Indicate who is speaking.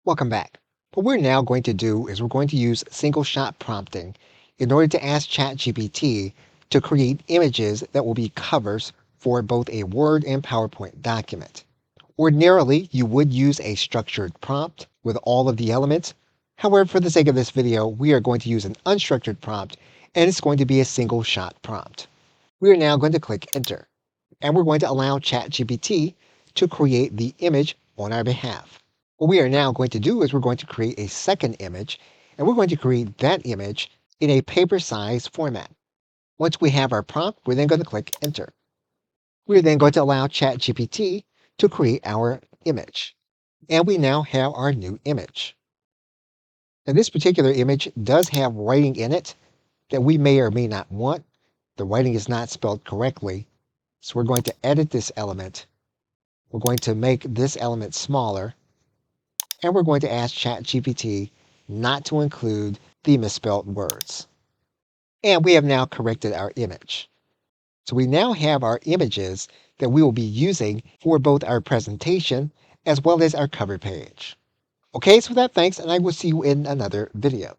Speaker 1: Welcome back. What we're now going to do is we're going to use single shot prompting in order to ask ChatGPT to create images that will be covers for both a Word and PowerPoint document. Ordinarily, you would use a structured prompt with all of the elements. However, for the sake of this video, we are going to use an unstructured prompt, and it's going to be a single shot prompt. We are now going to click enter, and we're going to allow ChatGPT to create the image on our behalf. What we are now going to do is we're going to create a second image, and we're going to create that image in a paper size format. Once we have our prompt, we're then going to click enter. We're then going to allow ChatGPT to create our image. And we now have our new image. Now this particular image does have writing in it that we may or may not want. The writing is not spelled correctly. So we're going to edit this element. We're going to make this element smaller. And we're going to ask ChatGPT not to include the misspelled words. And we have now corrected our image. So we now have our images that we will be using for both our presentation as well as our cover page. Okay, so with that, thanks, and I will see you in another video.